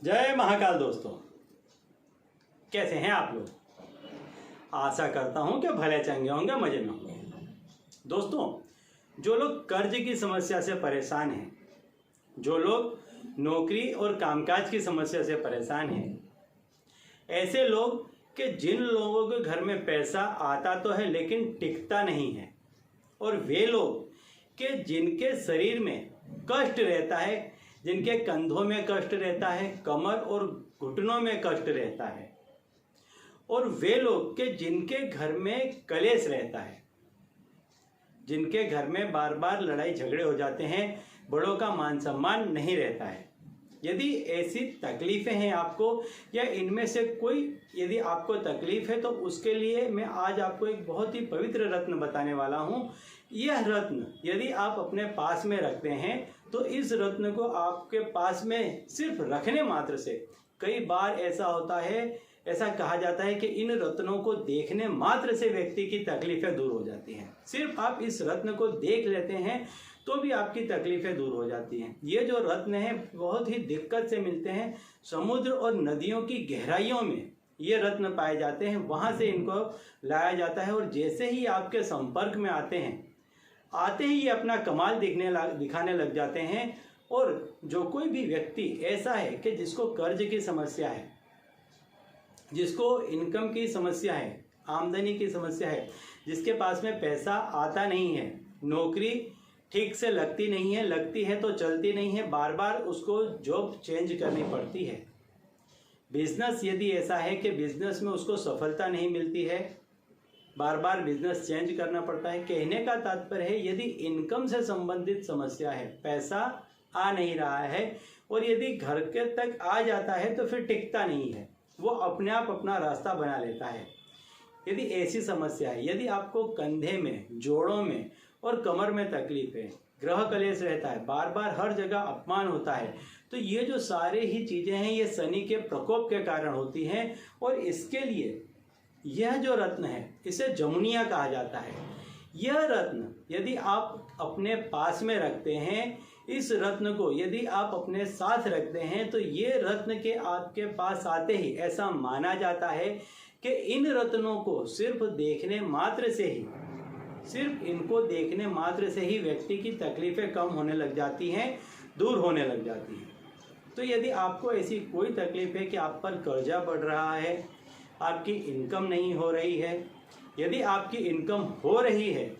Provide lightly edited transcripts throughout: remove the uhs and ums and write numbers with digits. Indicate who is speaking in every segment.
Speaker 1: जय महाकाल दोस्तों, कैसे हैं आप लोग। आशा करता हूं कि भले चंगे होंगे, मजे में होंगे। दोस्तों, जो लोग कर्ज की समस्या से परेशान हैं, जो लोग नौकरी और कामकाज की समस्या से परेशान हैं, ऐसे लोग कि जिन लोगों के घर में पैसा आता तो है लेकिन टिकता नहीं है, और वे लोग कि जिनके शरीर में कष्ट रहता है, जिनके कंधों में कष्ट रहता है, कमर और घुटनों में कष्ट रहता है, और वे लोग कि जिनके घर में कलेश रहता है, जिनके घर में बार बार लड़ाई झगड़े हो जाते हैं, बड़ों का मान सम्मान नहीं रहता है। यदि ऐसी तकलीफ़ें हैं आपको, या इनमें से कोई यदि आपको तकलीफ़ है, तो उसके लिए मैं आज आपको एक बहुत ही पवित्र रत्न बताने वाला हूँ। यह रत्न यदि आप अपने पास में रखते हैं तो इस रत्न को आपके पास में सिर्फ रखने मात्र से, कई बार ऐसा होता है, ऐसा कहा जाता है कि इन रत्नों को देखने मात्र से व्यक्ति की तकलीफ़ें दूर हो जाती हैं। सिर्फ आप इस रत्न को देख लेते हैं तो भी आपकी तकलीफ़ें दूर हो जाती हैं। ये जो रत्न हैं बहुत ही दिक्कत से मिलते हैं, समुद्र और नदियों की गहराइयों में ये रत्न पाए जाते हैं, वहाँ से इनको लाया जाता है। और जैसे ही आपके संपर्क में आते ही ये अपना कमाल दिखाने लग जाते हैं। और जो कोई भी व्यक्ति ऐसा है कि जिसको कर्ज की समस्या है, जिसको इनकम की समस्या है, आमदनी की समस्या है, जिसके पास में पैसा आता नहीं है, नौकरी ठीक से लगती नहीं है, लगती है तो चलती नहीं है, बार बार उसको जॉब चेंज करनी पड़ती है, बिजनेस यदि ऐसा है कि बिजनेस में उसको सफलता नहीं मिलती है, बार बार बिजनेस चेंज करना पड़ता है। कहने का तात्पर्य है, यदि इनकम से संबंधित समस्या है, पैसा आ नहीं रहा है, और यदि घर के तक आ जाता है तो फिर टिकता नहीं है, वो अपने आप अपना रास्ता बना लेता है। यदि ऐसी समस्या है, यदि आपको कंधे में, जोड़ों में और कमर में तकलीफ है, ग्रह कलेश रहता है, बार बार हर जगह अपमान होता है, तो ये जो सारे ही चीज़ें हैं ये शनि के प्रकोप के कारण होती हैं। और इसके लिए यह जो रत्न है इसे जमुनिया कहा जाता है। यह रत्न यदि आप अपने पास में रखते हैं, इस रत्न को यदि आप अपने साथ रखते हैं, तो ये रत्न के आपके पास आते ही ऐसा माना जाता है कि इन रत्नों को सिर्फ देखने मात्र से ही, सिर्फ इनको देखने मात्र से ही व्यक्ति की तकलीफ़ें कम होने लग जाती हैं, दूर होने लग जाती हैं। तो यदि आपको ऐसी कोई तकलीफ़ है कि आप पर कर्जा बढ़ रहा है, आपकी इनकम नहीं हो रही है, यदि आपकी इनकम हो रही है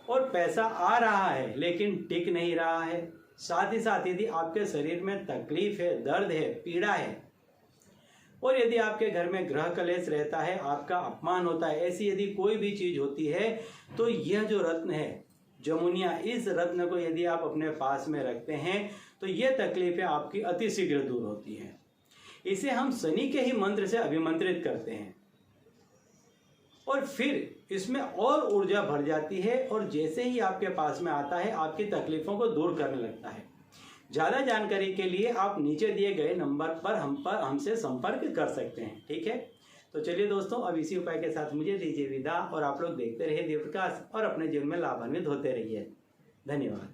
Speaker 1: और पैसा आ रहा है लेकिन टिक नहीं रहा है, साथ ही साथ यदि आपके शरीर में तकलीफ़ है, दर्द है, पीड़ा है, और यदि आपके घर में ग्रह कलेश रहता है, आपका अपमान होता है, ऐसी यदि कोई भी चीज़ होती है, तो यह जो रत्न है जमुनिया, इस रत्न को यदि आप अपने पास में रखते हैं तो यह तकलीफ़ें आपकी अतिशीघ्र दूर होती हैं। इसे हम शनि के ही मंत्र से अभिमंत्रित करते हैं, और फिर इसमें और ऊर्जा भर जाती है, और जैसे ही आपके पास में आता है आपकी तकलीफ़ों को दूर करने लगता है। ज़्यादा जानकारी के लिए आप नीचे दिए गए नंबर पर हमसे संपर्क कर सकते हैं। ठीक है, तो चलिए दोस्तों, अब इसी उपाय के साथ मुझे दीजिए विदा, और आप लोग देखते रहिए देव प्रकाश और अपने जीवन में लाभान्वित होते रहिए। धन्यवाद।